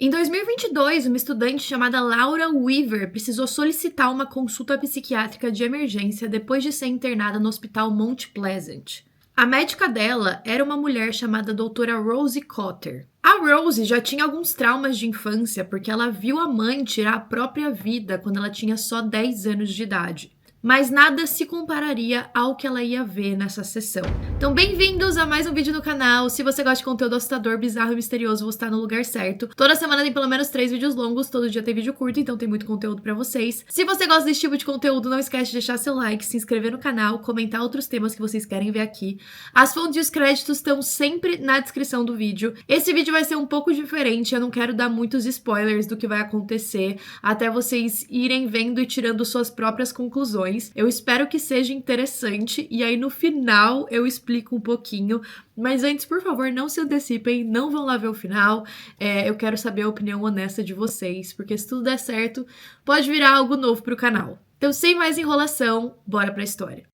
Em 2022, uma estudante chamada Laura Weaver precisou solicitar uma consulta psiquiátrica de emergência depois de ser internada no Hospital Mount Pleasant. A médica dela era uma mulher chamada doutora Rose Cotter. A Rose já tinha alguns traumas de infância porque ela viu a mãe tirar a própria vida quando ela tinha só 10 anos de idade. Mas nada se compararia ao que ela ia ver nessa sessão. Então, bem-vindos a mais um vídeo no canal. Se você gosta de conteúdo assustador, bizarro e misterioso, você está no lugar certo. Toda semana tem pelo menos 3 vídeos longos, todo dia tem vídeo curto, então tem muito conteúdo pra vocês. Se você gosta desse tipo de conteúdo, não esquece de deixar seu like, se inscrever no canal, comentar outros temas que vocês querem ver aqui. As fontes e os créditos estão sempre na descrição do vídeo. Esse vídeo vai ser um pouco diferente, eu não quero dar muitos spoilers do que vai acontecer, até vocês irem vendo e tirando suas próprias conclusões. Eu espero que seja interessante e aí no final eu explico um pouquinho, mas antes, por favor, não se antecipem, não vão lá ver o final. Eu quero saber a opinião honesta de vocês, porque se tudo der certo, pode virar algo novo pro canal. Então, sem mais enrolação, bora pra história.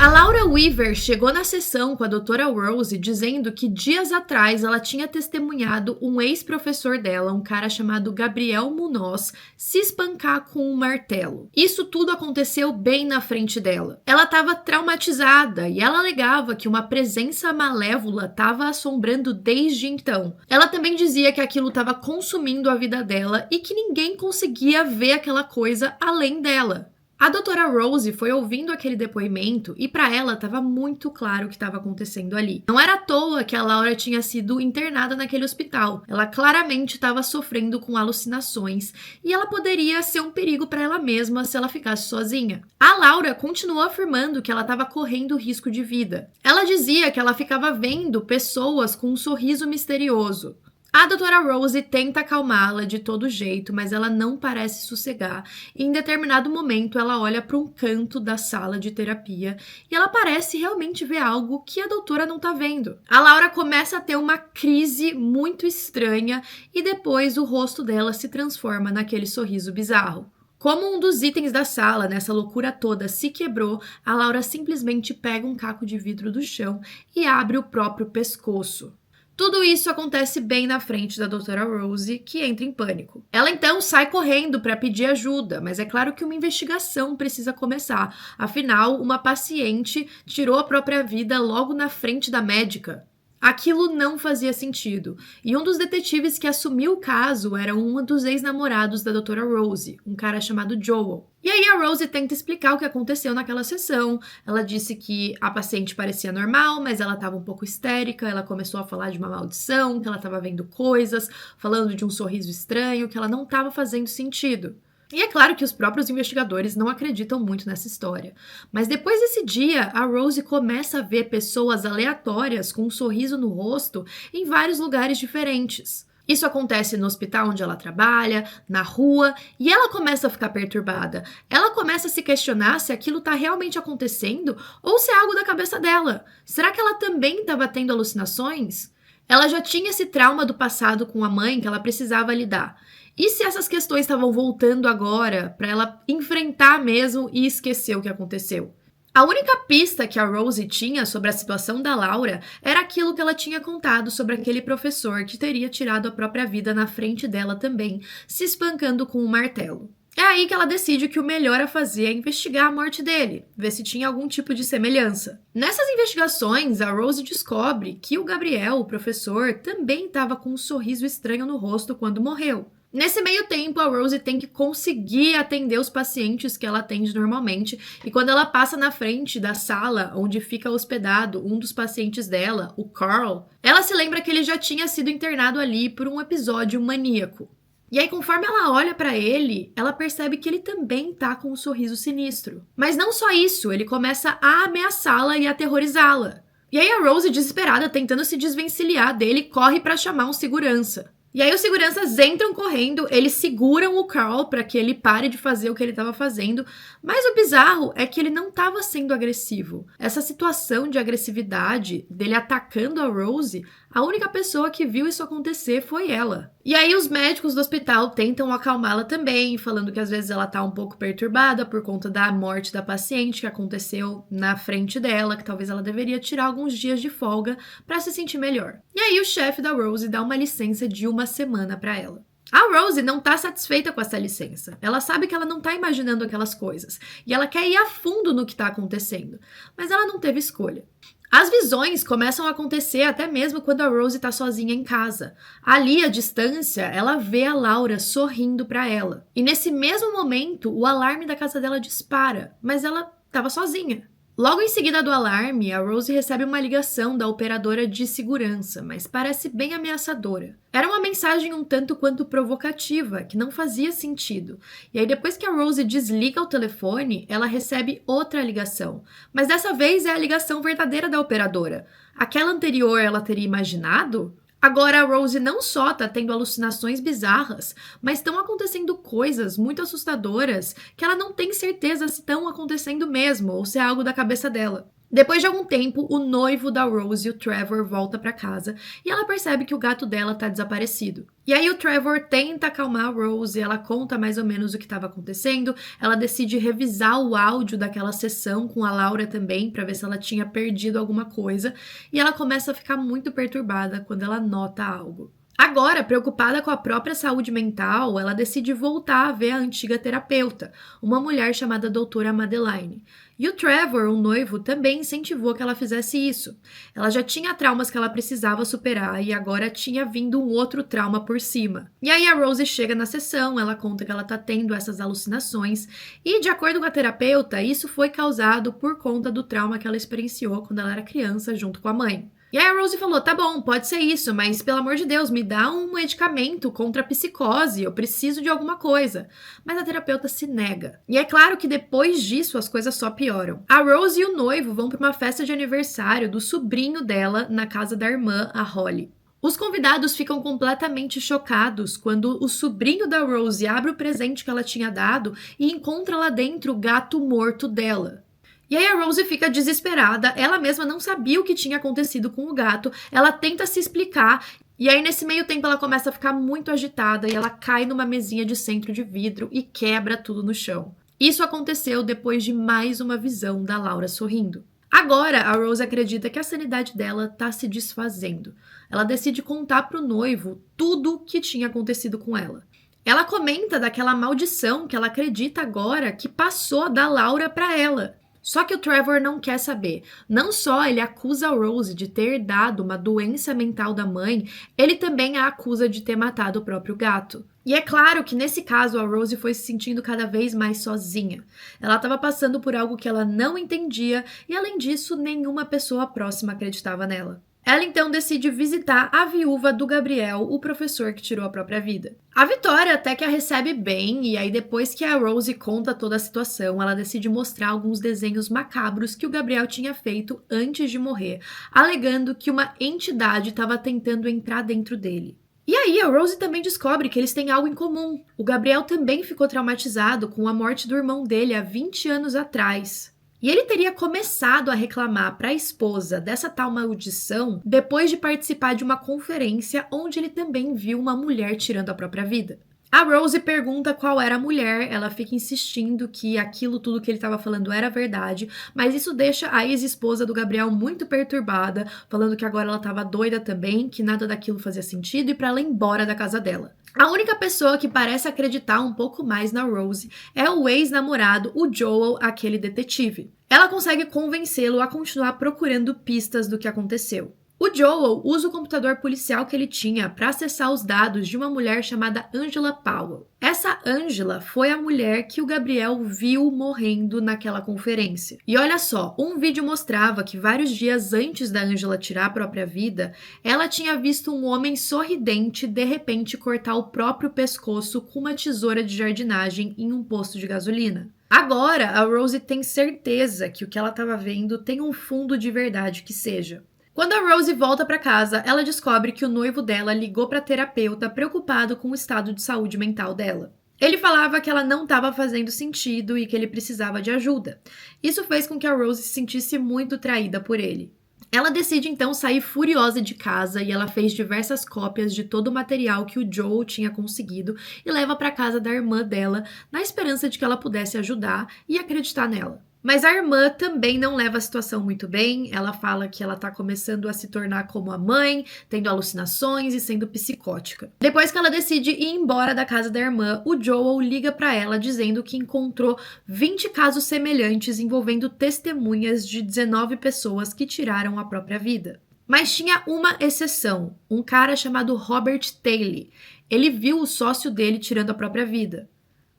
A Laura Weaver chegou na sessão com a doutora Rose dizendo que dias atrás ela tinha testemunhado um ex-professor dela, um cara chamado Gabriel Munoz, se espancar com um martelo. Isso tudo aconteceu bem na frente dela. Ela estava traumatizada e ela alegava que uma presença malévola estava assombrando desde então. Ela também dizia que aquilo estava consumindo a vida dela e que ninguém conseguia ver aquela coisa além dela. A doutora Rose foi ouvindo aquele depoimento e para ela estava muito claro o que estava acontecendo ali. Não era à toa que a Laura tinha sido internada naquele hospital. Ela claramente estava sofrendo com alucinações e ela poderia ser um perigo para ela mesma se ela ficasse sozinha. A Laura continuou afirmando que ela estava correndo risco de vida. Ela dizia que ela ficava vendo pessoas com um sorriso misterioso. A doutora Rose tenta acalmá-la de todo jeito, mas ela não parece sossegar. E em determinado momento, ela olha para um canto da sala de terapia e ela parece realmente ver algo que a doutora não tá vendo. A Laura começa a ter uma crise muito estranha e depois o rosto dela se transforma naquele sorriso bizarro. Como um dos itens da sala, nessa loucura toda, se quebrou, a Laura simplesmente pega um caco de vidro do chão e abre o próprio pescoço. Tudo isso acontece bem na frente da doutora Rose, que entra em pânico. Ela então sai correndo para pedir ajuda, mas é claro que uma investigação precisa começar. Afinal, uma paciente tirou a própria vida logo na frente da médica. Aquilo não fazia sentido, e um dos detetives que assumiu o caso era um dos ex-namorados da doutora Rose, um cara chamado Joel. E aí a Rose tenta explicar o que aconteceu naquela sessão. Ela disse que a paciente parecia normal, mas ela estava um pouco histérica, ela começou a falar de uma maldição, que ela estava vendo coisas, falando de um sorriso estranho, que ela não estava fazendo sentido. E é claro que os próprios investigadores não acreditam muito nessa história. Mas depois desse dia, a Rose começa a ver pessoas aleatórias com um sorriso no rosto em vários lugares diferentes. Isso acontece no hospital onde ela trabalha, na rua, e ela começa a ficar perturbada. Ela começa a se questionar se aquilo está realmente acontecendo ou se é algo da cabeça dela. Será que ela também estava tendo alucinações? Ela já tinha esse trauma do passado com a mãe que ela precisava lidar. E se essas questões estavam voltando agora para ela enfrentar mesmo e esquecer o que aconteceu? A única pista que a Rose tinha sobre a situação da Laura era aquilo que ela tinha contado sobre aquele professor que teria tirado a própria vida na frente dela também, se espancando com um martelo. É aí que ela decide que o melhor a fazer é investigar a morte dele, ver se tinha algum tipo de semelhança. Nessas investigações, a Rose descobre que o Gabriel, o professor, também estava com um sorriso estranho no rosto quando morreu. Nesse meio tempo, a Rose tem que conseguir atender os pacientes que ela atende normalmente, e quando ela passa na frente da sala onde fica hospedado um dos pacientes dela, o Carl, ela se lembra que ele já tinha sido internado ali por um episódio maníaco. E aí, conforme ela olha pra ele, ela percebe que ele também tá com um sorriso sinistro. Mas não só isso, ele começa a ameaçá-la e aterrorizá-la. E aí a Rose, desesperada, tentando se desvencilhar dele, corre pra chamar um segurança. E aí os seguranças entram correndo, eles seguram o Carl para que ele pare de fazer o que ele estava fazendo, mas o bizarro é que ele não estava sendo agressivo. Essa situação de agressividade, dele atacando a Rose, A única pessoa que viu isso acontecer foi ela. E aí os médicos do hospital tentam acalmá-la também, falando que às vezes ela tá um pouco perturbada por conta da morte da paciente que aconteceu na frente dela, que talvez ela deveria tirar alguns dias de folga para se sentir melhor. E aí o chefe da Rose dá uma licença de 1 semana para ela. A Rose não tá satisfeita com essa licença. Ela sabe que ela não tá imaginando aquelas coisas. E ela quer ir a fundo no que tá acontecendo. Mas ela não teve escolha. As visões começam a acontecer até mesmo quando a Rose tá sozinha em casa. Ali, à distância, ela vê a Laura sorrindo pra ela. E nesse mesmo momento, o alarme da casa dela dispara. Mas ela tava sozinha. Logo em seguida do alarme, a Rose recebe uma ligação da operadora de segurança, mas parece bem ameaçadora. Era uma mensagem um tanto quanto provocativa, que não fazia sentido. E aí depois que a Rose desliga o telefone, ela recebe outra ligação. Mas dessa vez é a ligação verdadeira da operadora. Aquela anterior ela teria imaginado? Agora a Rose não só tá tendo alucinações bizarras, mas estão acontecendo coisas muito assustadoras que ela não tem certeza se estão acontecendo mesmo ou se é algo da cabeça dela. Depois de algum tempo, o noivo da Rose, o Trevor, volta pra casa e ela percebe que o gato dela tá desaparecido. E aí o Trevor tenta acalmar a Rose, ela conta mais ou menos o que estava acontecendo, ela decide revisar o áudio daquela sessão com a Laura também, pra ver se ela tinha perdido alguma coisa, e ela começa a ficar muito perturbada quando ela nota algo. Agora, preocupada com a própria saúde mental, ela decide voltar a ver a antiga terapeuta, uma mulher chamada Doutora Madeline. E o Trevor, o noivo, também incentivou que ela fizesse isso. Ela já tinha traumas que ela precisava superar e agora tinha vindo um outro trauma por cima. E aí a Rose chega na sessão, ela conta que ela tá tendo essas alucinações e, de acordo com a terapeuta, isso foi causado por conta do trauma que ela experienciou quando ela era criança junto com a mãe. E aí a Rose falou, tá bom, pode ser isso, mas pelo amor de Deus, me dá um medicamento contra a psicose, eu preciso de alguma coisa. Mas a terapeuta se nega. E é claro que depois disso as coisas só pioram. A Rose e o noivo vão para uma festa de aniversário do sobrinho dela na casa da irmã, a Holly. Os convidados ficam completamente chocados quando o sobrinho da Rose abre o presente que ela tinha dado e encontra lá dentro o gato morto dela. E aí a Rose fica desesperada, ela mesma não sabia o que tinha acontecido com o gato, ela tenta se explicar, e aí nesse meio tempo ela começa a ficar muito agitada e ela cai numa mesinha de centro de vidro e quebra tudo no chão. Isso aconteceu depois de mais uma visão da Laura sorrindo. Agora, a Rose acredita que a sanidade dela tá se desfazendo. Ela decide contar pro noivo tudo o que tinha acontecido com ela. Ela comenta daquela maldição que ela acredita agora que passou da Laura pra ela. Só que o Trevor não quer saber. Não só ele acusa a Rose de ter dado uma doença mental da mãe, ele também a acusa de ter matado o próprio gato. E é claro que nesse caso a Rose foi se sentindo cada vez mais sozinha. Ela estava passando por algo que ela não entendia e, além disso, nenhuma pessoa próxima acreditava nela. Ela então decide visitar a viúva do Gabriel, o professor que tirou a própria vida. A Vitória até que a recebe bem, e aí depois que a Rose conta toda a situação, ela decide mostrar alguns desenhos macabros que o Gabriel tinha feito antes de morrer, alegando que uma entidade estava tentando entrar dentro dele. E aí a Rose também descobre que eles têm algo em comum. O Gabriel também ficou traumatizado com a morte do irmão dele há 20 anos atrás. E ele teria começado a reclamar para a esposa dessa tal maldição depois de participar de uma conferência onde ele também viu uma mulher tirando a própria vida. A Rose pergunta qual era a mulher, ela fica insistindo que aquilo tudo que ele estava falando era verdade, mas isso deixa a ex-esposa do Gabriel muito perturbada, falando que agora ela estava doida também, que nada daquilo fazia sentido e para ela ir embora da casa dela. A única pessoa que parece acreditar um pouco mais na Rose é o ex-namorado, o Joel, aquele detetive. Ela consegue convencê-lo a continuar procurando pistas do que aconteceu. O Joel usa o computador policial que ele tinha para acessar os dados de uma mulher chamada Angela Powell. Essa Angela foi a mulher que o Gabriel viu morrendo naquela conferência. E olha só, um vídeo mostrava que vários dias antes da Angela tirar a própria vida, ela tinha visto um homem sorridente de repente cortar o próprio pescoço com uma tesoura de jardinagem em um posto de gasolina. Agora, a Rose tem certeza que o que ela estava vendo tem um fundo de verdade que seja. Quando a Rose volta para casa, ela descobre que o noivo dela ligou para a terapeuta preocupado com o estado de saúde mental dela. Ele falava que ela não estava fazendo sentido e que ele precisava de ajuda. Isso fez com que a Rose se sentisse muito traída por ele. Ela decide então sair furiosa de casa e ela fez diversas cópias de todo o material que o Joel tinha conseguido e leva para casa da irmã dela, na esperança de que ela pudesse ajudar e acreditar nela. Mas a irmã também não leva a situação muito bem. Ela fala que ela tá começando a se tornar como a mãe, tendo alucinações e sendo psicótica. Depois que ela decide ir embora da casa da irmã, o Joel liga para ela dizendo que encontrou 20 casos semelhantes envolvendo testemunhas de 19 pessoas que tiraram a própria vida. Mas tinha uma exceção, um cara chamado Robert Taylor. Ele viu o sócio dele tirando a própria vida.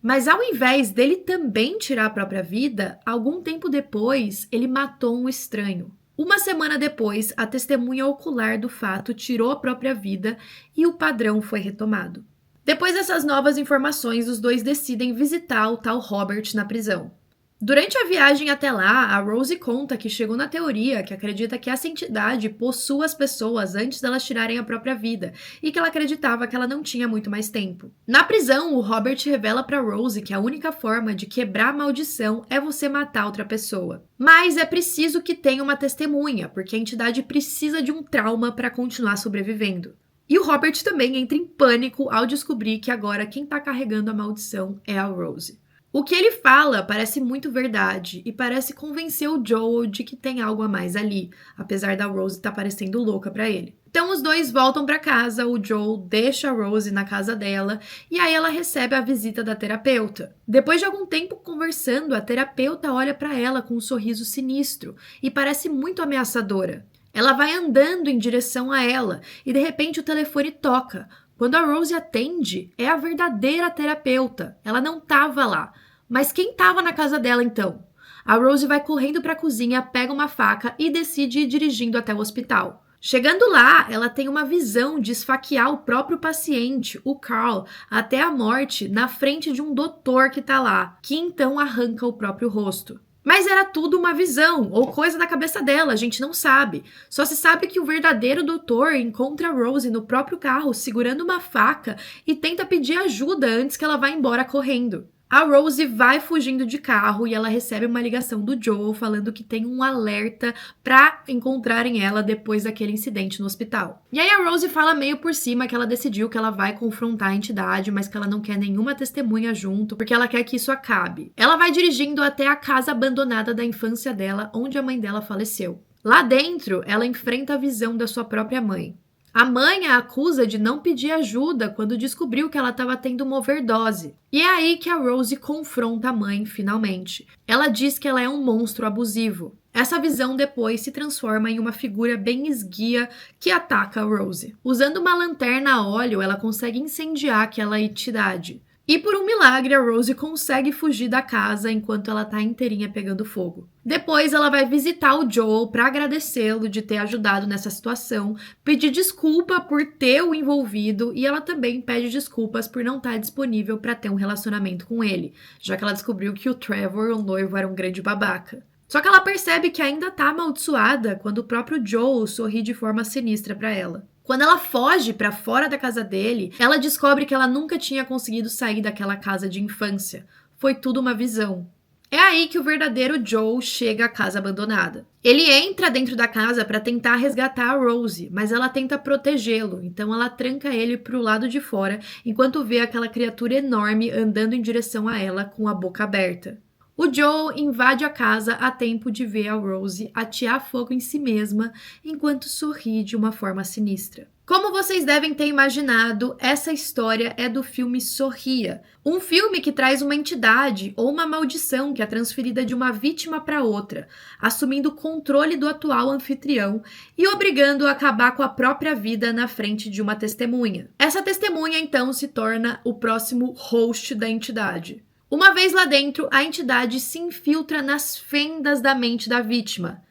Mas ao invés dele também tirar a própria vida, algum tempo depois, ele matou um estranho. Uma semana depois, a testemunha ocular do fato tirou a própria vida e o padrão foi retomado. Depois dessas novas informações, os dois decidem visitar o tal Robert na prisão. Durante a viagem até lá, a Rosie conta que chegou na teoria que acredita que essa entidade possua as pessoas antes delas tirarem a própria vida e que ela acreditava que ela não tinha muito mais tempo. Na prisão, o Robert revela para Rosie que a única forma de quebrar a maldição é você matar outra pessoa. Mas é preciso que tenha uma testemunha, porque a entidade precisa de um trauma para continuar sobrevivendo. E o Robert também entra em pânico ao descobrir que agora quem está carregando a maldição é a Rosie. O que ele fala parece muito verdade e parece convencer o Joel de que tem algo a mais ali, apesar da Rosie estar parecendo louca pra ele. Então os dois voltam pra casa, o Joel deixa a Rosie na casa dela e aí ela recebe a visita da terapeuta. Depois de algum tempo conversando, a terapeuta olha pra ela com um sorriso sinistro e parece muito ameaçadora. Ela vai andando em direção a ela e de repente o telefone toca. Quando a Rosie atende, é a verdadeira terapeuta. Ela não estava lá. Mas quem estava na casa dela então? A Rosie vai correndo para a cozinha, pega uma faca e decide ir dirigindo até o hospital. Chegando lá, ela tem uma visão de esfaquear o próprio paciente, o Carl, até a morte na frente de um doutor que está lá, que então arranca o próprio rosto. Mas era tudo uma visão, ou coisa da cabeça dela, a gente não sabe. Só se sabe que o verdadeiro doutor encontra a Rosie no próprio carro, segurando uma faca, e tenta pedir ajuda antes que ela vá embora correndo. A Rosie vai fugindo de carro e ela recebe uma ligação do Joel falando que tem um alerta pra encontrarem ela depois daquele incidente no hospital. E aí a Rosie fala meio por cima que ela decidiu que ela vai confrontar a entidade, mas que ela não quer nenhuma testemunha junto, porque ela quer que isso acabe. Ela vai dirigindo até a casa abandonada da infância dela, onde a mãe dela faleceu. Lá dentro, ela enfrenta a visão da sua própria mãe. A mãe a acusa de não pedir ajuda quando descobriu que ela estava tendo uma overdose. E é aí que a Rosie confronta a mãe, finalmente. Ela diz que ela é um monstro abusivo. Essa visão depois se transforma em uma figura bem esguia que ataca a Rosie. Usando uma lanterna a óleo, ela consegue incendiar aquela entidade. E por um milagre, a Rosie consegue fugir da casa enquanto ela tá inteirinha pegando fogo. Depois, ela vai visitar o Joel para agradecê-lo de ter ajudado nessa situação, pedir desculpa por ter o envolvido e ela também pede desculpas por não estar disponível para ter um relacionamento com ele, já que ela descobriu que o Trevor, o noivo, era um grande babaca. Só que ela percebe que ainda tá amaldiçoada quando o próprio Joel sorri de forma sinistra para ela. Quando ela foge para fora da casa dele, ela descobre que ela nunca tinha conseguido sair daquela casa de infância. Foi tudo uma visão. É aí que o verdadeiro Joel chega à casa abandonada. Ele entra dentro da casa para tentar resgatar a Rosie, mas ela tenta protegê-lo, então ela tranca ele pro lado de fora, enquanto vê aquela criatura enorme andando em direção a ela com a boca aberta. O Joel invade a casa a tempo de ver a Rosie atear fogo em si mesma, enquanto sorri de uma forma sinistra. Como vocês devem ter imaginado, essa história é do filme Sorria, um filme que traz uma entidade ou uma maldição que é transferida de uma vítima para outra, assumindo o controle do atual anfitrião e obrigando-o a acabar com a própria vida na frente de uma testemunha. Essa testemunha, então, se torna o próximo host da entidade. Uma vez lá dentro, a entidade se infiltra nas fendas da mente da vítima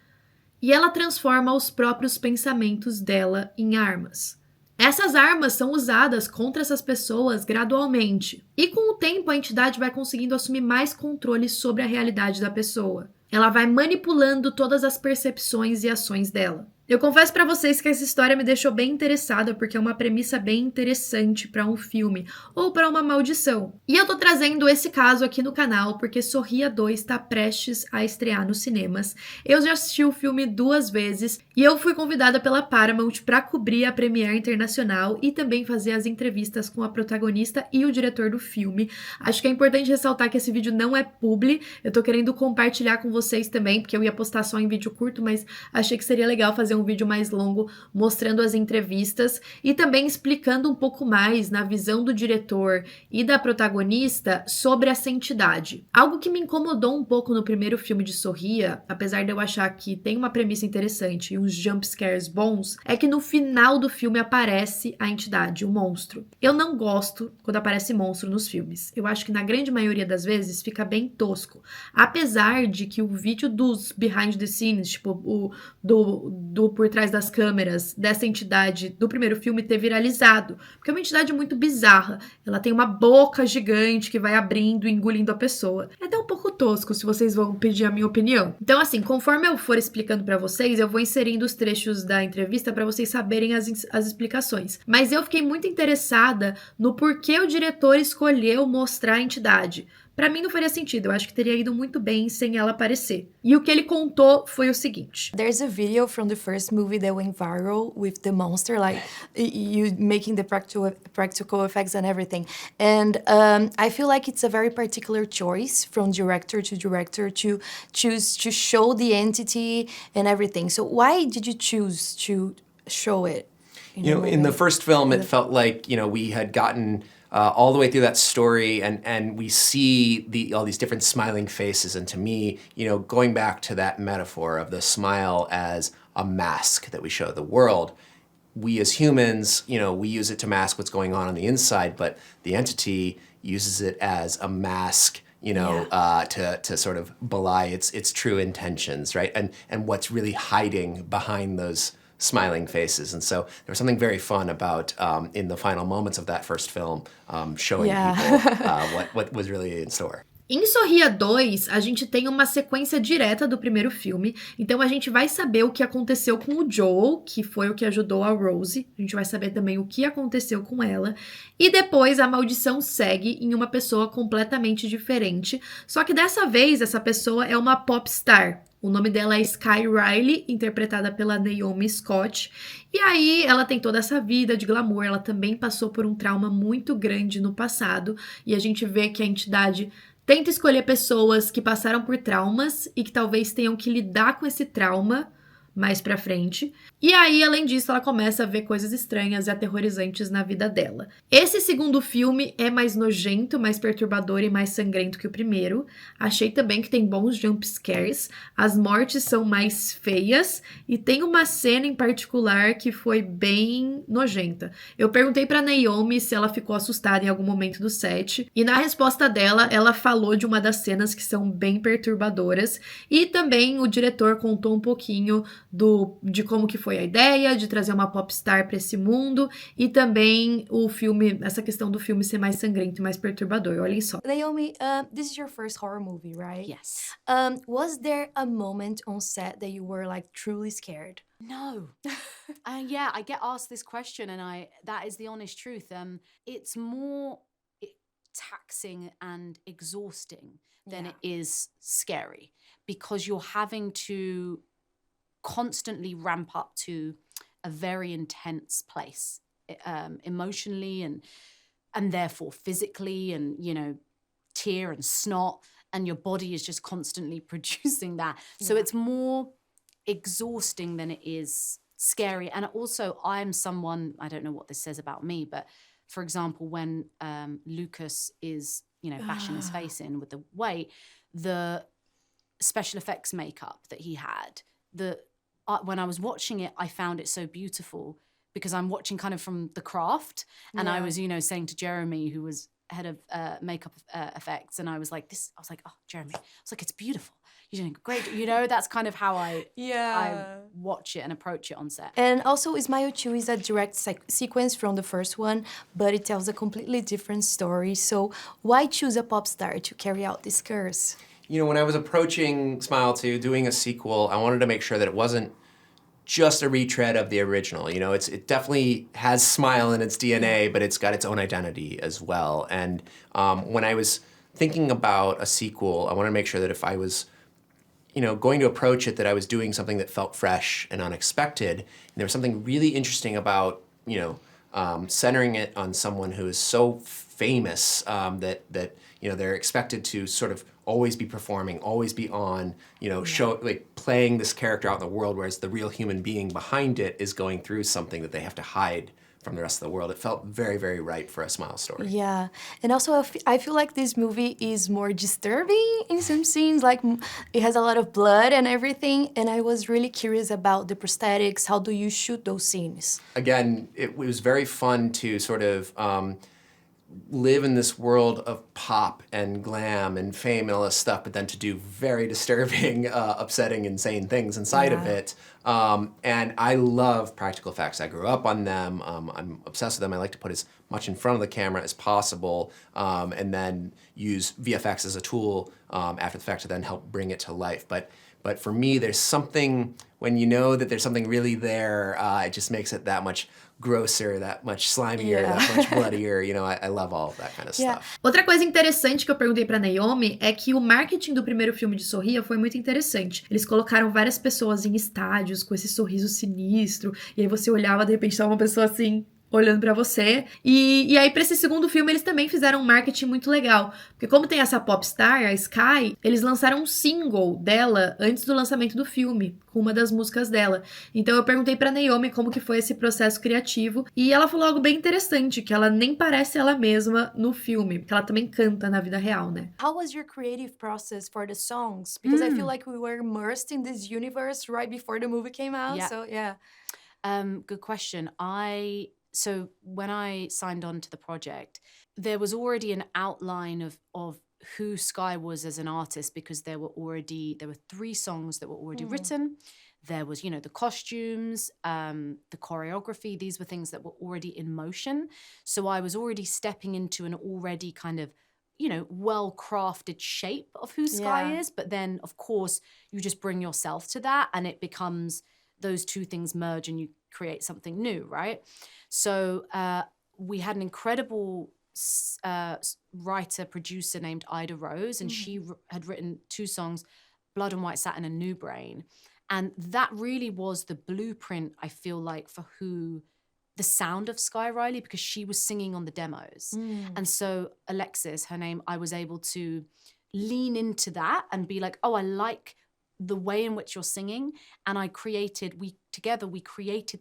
e ela transforma os próprios pensamentos dela em armas. Essas armas são usadas contra essas pessoas gradualmente e com o tempo a entidade vai conseguindo assumir mais controle sobre a realidade da pessoa. Ela vai manipulando todas as percepções e ações dela. Eu confesso pra vocês que essa história me deixou bem interessada, porque é uma premissa bem interessante pra um filme, ou pra uma maldição. E eu tô trazendo esse caso aqui no canal, porque Sorria 2 tá prestes a estrear nos cinemas. Eu já assisti o filme 2 vezes, e eu fui convidada pela Paramount pra cobrir a premiere internacional e também fazer as entrevistas com a protagonista e o diretor do filme. Acho que é importante ressaltar que esse vídeo não é publi, eu tô querendo compartilhar com vocês também, porque eu ia postar só em vídeo curto, mas achei que seria legal fazer um vídeo mais longo mostrando as entrevistas e também explicando um pouco mais na visão do diretor e da protagonista sobre essa entidade. Algo que me incomodou um pouco no primeiro filme de Sorria, apesar de eu achar que tem uma premissa interessante e uns jump scares bons, é que no final do filme aparece a entidade, o monstro. Eu não gosto quando aparece monstro nos filmes. Eu acho que na grande maioria das vezes fica bem tosco. Apesar de que o vídeo dos behind the scenes, tipo o do por trás das câmeras dessa entidade do primeiro filme ter viralizado, porque é uma entidade muito bizarra. Ela tem uma boca gigante que vai abrindo e engolindo a pessoa. É até um pouco tosco, se vocês vão pedir a minha opinião. Então, assim, conforme eu for explicando pra vocês, eu vou inserindo os trechos da entrevista pra vocês saberem as explicações. Mas eu fiquei muito interessada no porquê o diretor escolheu mostrar a entidade. Pra mim não faria sentido, eu acho que teria ido muito bem sem ela aparecer. E o que ele contou foi o seguinte. There's a video from the first movie that went viral with the monster, like you making the practical effects and everything. And I feel like it's a very particular choice from director to choose to show the entity and everything. So why did you choose to show it? In the first film, it felt like, we had gotten all the way through that story, and we see all these different smiling faces. And to me, going back to that metaphor of the smile as a mask that we show the world, we as humans, we use it to mask what's going on the inside, but the entity uses it as a mask, to sort of belie its true intentions, right? And what's really hiding behind those smiling faces. And so there was something very fun about, in the final moments of that first film, showing people what was really in store. Em Sorria 2, a gente tem uma sequência direta do primeiro filme, então a gente vai saber o que aconteceu com o Joel, que foi o que ajudou a Rose, a gente vai saber também o que aconteceu com ela, e depois a maldição segue em uma pessoa completamente diferente, só que dessa vez essa pessoa é uma popstar. O nome dela é Sky Riley, interpretada pela Naomi Scott. E aí ela tem toda essa vida de glamour, ela também passou por um trauma muito grande no passado, e a gente vê que a entidade tenta escolher pessoas que passaram por traumas e que talvez tenham que lidar com esse trauma mais pra frente. E aí, além disso, ela começa a ver coisas estranhas e aterrorizantes na vida dela. Esse segundo filme é mais nojento, mais perturbador e mais sangrento que o primeiro. Achei também que tem bons jump scares. As mortes são mais feias e tem uma cena em particular que foi bem nojenta. Eu perguntei pra Naomi se ela ficou assustada em algum momento do set e na resposta dela, ela falou de uma das cenas que são bem perturbadoras e também o diretor contou um pouquinho de como que foi a ideia de trazer uma popstar para esse mundo e também o filme, essa questão do filme ser mais sangrento e mais perturbador. Olhem só. Naomi, this is your first horror movie, right? Yes. Was there a moment on set that you were like truly scared? No. Yeah, I get asked this question and that is the honest truth. It's more taxing and exhausting than it is scary because you're having to constantly ramp up to a very intense place, emotionally and therefore physically, and tear and snot, and your body is just constantly producing that. So it's more exhausting than it is scary. And also, I'm someone, I don't know what this says about me, but for example, when Lucas is bashing his face in with the weight, the special effects makeup that he had, when I was watching it, I found it so beautiful because I'm watching kind of from The Craft, and I was, saying to Jeremy, who was head of makeup effects, and I was like, oh, Jeremy, I was like, it's beautiful. You're doing great. That's kind of how I watch it and approach it on set. And also, Smile 2 is a direct sequence from the first one, but it tells a completely different story. So why choose a pop star to carry out this curse? When I was approaching Smile 2, doing a sequel, I wanted to make sure that it wasn't just a retread of the original. You know, it definitely has Smile in its DNA, but it's got its own identity as well. And when I was thinking about a sequel, I wanted to make sure that if I was, you know, going to approach it, that I was doing something that felt fresh and unexpected. And there was something really interesting about, you know, centering it on someone who is so famous that you know, they're expected to sort of always be performing, always be on, you know, playing this character out in the world, whereas the real human being behind it is going through something that they have to hide from the rest of the world. It felt very, very right for a Smile story. Yeah, and also I feel like this movie is more disturbing in some scenes, like it has a lot of blood and everything, and I was really curious about the prosthetics. How do you shoot those scenes? Again, it was very fun to sort of live in this world of pop and glam and fame and all this stuff, but then to do very disturbing, upsetting, insane things inside of it. And I love practical effects. I grew up on them. I'm obsessed with them. I like to put as much in front of the camera as possible, and then use VFX as a tool after the fact to then help bring it to life. But for me, there's something, when you know that there's something really there, it just makes it that much grosser, that much slimier, that much bloodier. You know, I love all of that kind of stuff. Outra coisa interessante que eu perguntei pra Naomi é que o marketing do primeiro filme de Sorria foi muito interessante. Eles colocaram várias pessoas em estádios com esse sorriso sinistro, e aí você olhava, de repente, tava uma pessoa assim, olhando pra você. E aí, pra esse segundo filme, eles também fizeram um marketing muito legal. Porque como tem essa popstar, a Sky, eles lançaram um single dela antes do lançamento do filme, com uma das músicas dela. Então eu perguntei pra Naomi como que foi esse processo criativo, e ela falou algo bem interessante, que ela nem parece ela mesma no filme, porque ela também canta na vida real, né? How was your creative process for the songs? Because I feel like we were immersed in this universe right before the movie came out, Yeah. so yeah. Good question. So when I signed on to the project, there was already an outline of who Sky was as an artist, because there were 3 songs that were already written. There was, you know, the costumes, the choreography. These were things that were already in motion. So I was already stepping into an already kind of, you know, well-crafted shape of who Sky is. But then, of course, you just bring yourself to that, and it becomes, those two things merge and you create something new, right? So we had an incredible writer-producer named Ida Rose, and she had written 2 songs, Blood and White Satin and New Brain. And that really was the blueprint, I feel like, for who the sound of Sky Riley, because she was singing on the demos. And so Alexis, her name, I was able to lean into that and be like, oh, I like the way in which you're singing. And we created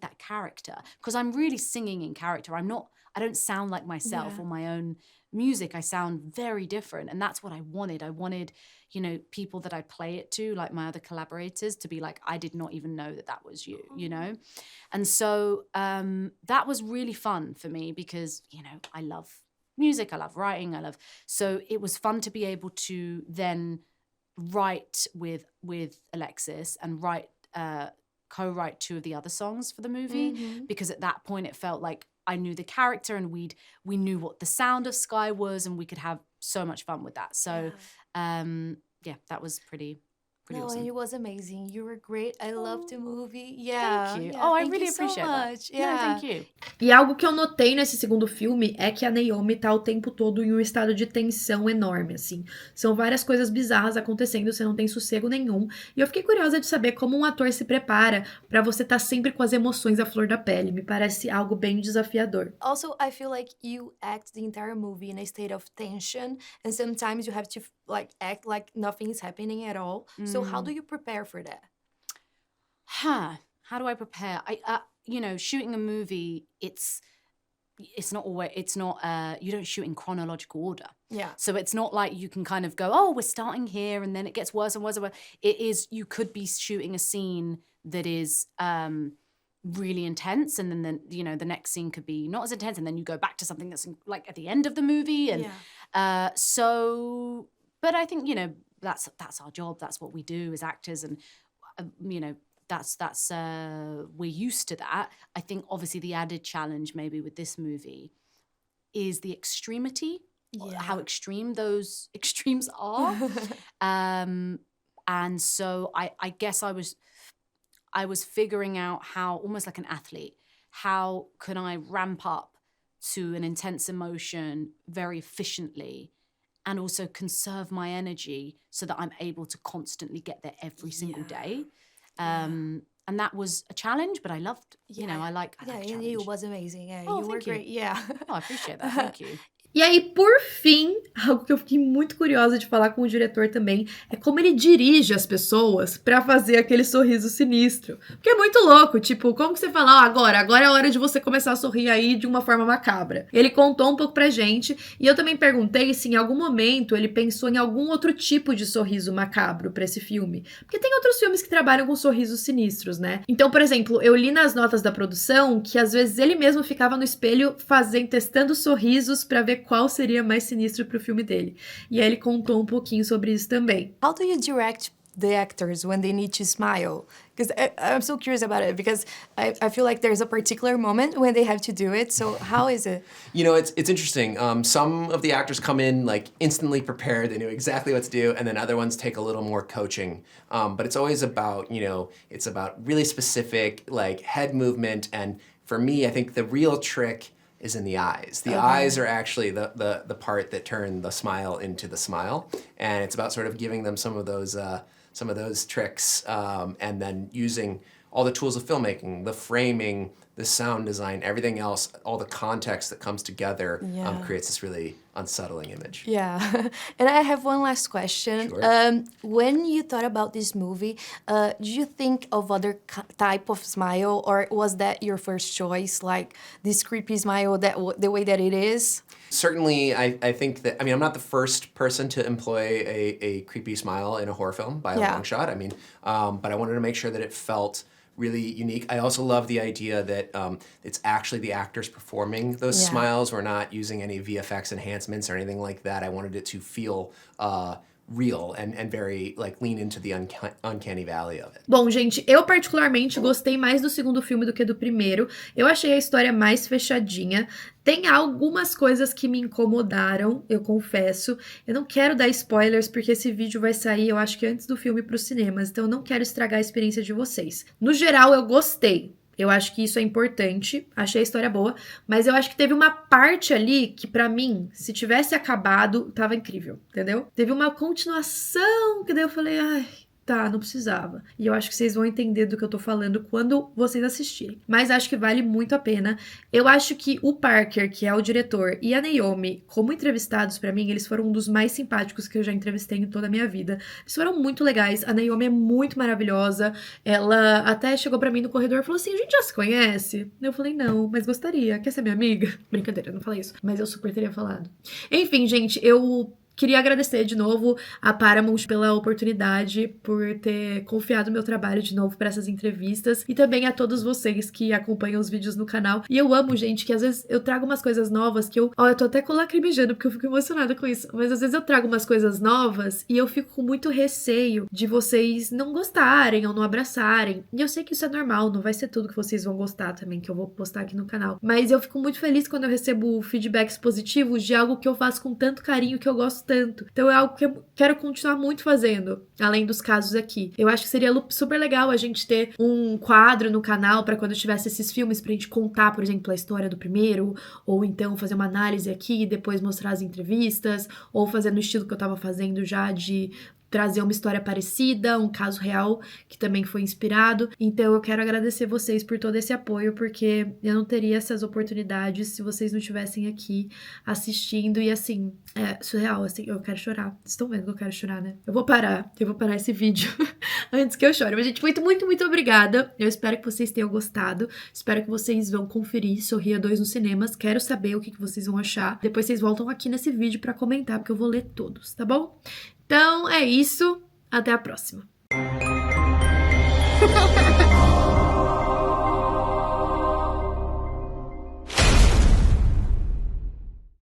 that character, because I'm really singing in character. I don't sound like myself or my own music. I sound very different. And that's what I wanted. I wanted, you know, people that I play it to, like my other collaborators, to be like, I did not even know that was you, you know? And so that was really fun for me, because, you know, I love music, I love writing, so it was fun to be able to then write with Alexis and co-write 2 of the other songs for the movie, because at that point it felt like I knew the character, and we knew what the sound of Sky was, and we could have so much fun with that. So that was pretty awesome. And it was amazing. You were great. I loved the movie. Yeah. Thank you. Yeah, I thank really you so appreciate that. much. No, Yeah. thank you. E algo que eu notei nesse segundo filme é que a Naomi tá o tempo todo em um estado de tensão enorme, assim. São várias coisas bizarras acontecendo, você não tem sossego nenhum. E eu fiquei curiosa de saber como um ator se prepara pra você estar sempre com as emoções à flor da pele. Me parece algo bem desafiador. Also, I feel like you act the entire movie in a state of tension, and sometimes you have to like act like nothing is happening at all. So how do you prepare for that? How do I prepare? You know, shooting a movie, it's not you don't shoot in chronological order. Yeah. So it's not like you can kind of go, oh, we're starting here and then it gets worse and worse and worse. It is, you could be shooting a scene that is really intense, and then you know, the next scene could be not as intense, and then you go back to something that's like at the end of the movie. And but I think, you know, that's our job. That's what we do as actors, and you know, that's we're used to that. I think obviously the added challenge maybe with this movie is the extremity, how extreme those extremes are. And so I guess I was figuring out how, almost like an athlete, how can I ramp up to an intense emotion very efficiently and also conserve my energy so that I'm able to constantly get there every single day. And that was a challenge, but I loved, I like and it was amazing. Yeah, Oh, you were thank you. great. Yeah. Oh, I appreciate that. Thank you. E aí, por fim, algo que eu fiquei muito curiosa de falar com o diretor também é como ele dirige as pessoas pra fazer aquele sorriso sinistro. Porque é muito louco, tipo, como que você fala, agora é a hora de você começar a sorrir aí de uma forma macabra. Ele contou um pouco pra gente, e eu também perguntei se em algum momento ele pensou em algum outro tipo de sorriso macabro pra esse filme. Porque tem outros filmes que trabalham com sorrisos sinistros, né? Então, por exemplo, eu li nas notas da produção que às vezes ele mesmo ficava no espelho testando sorrisos pra ver qual seria mais sinistro pro filme dele. E aí ele contou um pouquinho sobre isso também. How do you direct the actors when they need to smile? Because I'm so curious about it, because I feel like there's a particular moment when they have to do it. So how is it? You know, it's interesting. Some of the actors come in like instantly prepared. They know exactly what to do. And then other ones take a little more coaching. But it's always about, it's about really specific like head movement. And for me, I think the real trick is in the eyes. The eyes are actually the part that turn the smile into the smile. And it's about sort of giving them some of those tricks, and then using all the tools of filmmaking, the framing, the sound design, everything else, all the context that comes together creates this really unsettling image. Yeah. And I have one last question. Sure. When you thought about this movie, did you think of other type of smile, or was that your first choice, like this creepy smile, the way that it is? Certainly, I think that, I'm not the first person to employ a creepy smile in a horror film by a long shot. But I wanted to make sure that it felt really unique. I also love the idea that it's actually the actors performing those smiles. We're not using any VFX enhancements or anything like that. I wanted it to feel real and very, lean into the uncanny valley of it. Bom, gente, eu particularmente gostei mais do segundo filme do que do primeiro. Eu achei a história mais fechadinha. Tem algumas coisas que me incomodaram, eu confesso. Eu não quero dar spoilers, porque esse vídeo vai sair, eu acho que antes do filme para os cinemas. Então eu não quero estragar a experiência de vocês. No geral, eu gostei. Eu acho que isso é importante, achei a história boa, mas eu acho que teve uma parte ali que, pra mim, se tivesse acabado, tava incrível, entendeu? Teve uma continuação que daí eu falei, ai, tá, não precisava. E eu acho que vocês vão entender do que eu tô falando quando vocês assistirem. Mas acho que vale muito a pena. Eu acho que o Parker, que é o diretor, e a Naomi, como entrevistados pra mim, eles foram um dos mais simpáticos que eu já entrevistei em toda a minha vida. Eles foram muito legais. A Naomi é muito maravilhosa. Ela até chegou pra mim no corredor e falou assim, a gente já se conhece? Eu falei, não, mas gostaria. Quer ser minha amiga? Brincadeira, eu não falei isso. Mas eu super teria falado. Enfim, gente, eu queria agradecer de novo a Paramount pela oportunidade, por ter confiado no meu trabalho de novo para essas entrevistas, e também a todos vocês que acompanham os vídeos no canal. E eu amo, gente, que às vezes eu trago umas coisas novas que eu tô até lacrimejando porque eu fico emocionada com isso, mas às vezes eu trago umas coisas novas e eu fico com muito receio de vocês não gostarem ou não abraçarem. E eu sei que isso é normal, não vai ser tudo que vocês vão gostar também, que eu vou postar aqui no canal. Mas eu fico muito feliz quando eu recebo feedbacks positivos de algo que eu faço com tanto carinho, que eu gosto tanto. Então é algo que eu quero continuar muito fazendo, além dos casos aqui. Eu acho que seria super legal a gente ter um quadro no canal para quando tivesse esses filmes pra gente contar, por exemplo, a história do primeiro, ou então fazer uma análise aqui e depois mostrar as entrevistas, ou fazer no estilo que eu tava fazendo já, de trazer uma história parecida, um caso real que também foi inspirado. Então eu quero agradecer vocês por todo esse apoio, porque eu não teria essas oportunidades se vocês não estivessem aqui assistindo. E assim, é surreal, assim, eu quero chorar. Vocês estão vendo que eu quero chorar, né? Eu vou parar esse vídeo antes que eu chore. Mas, gente, muito, muito, muito obrigada. Eu espero que vocês tenham gostado. Espero que vocês vão conferir Sorria 2 nos cinemas. Quero saber o que vocês vão achar. Depois vocês voltam aqui nesse vídeo pra comentar, porque eu vou ler todos, tá bom? Então, é isso. Até a próxima.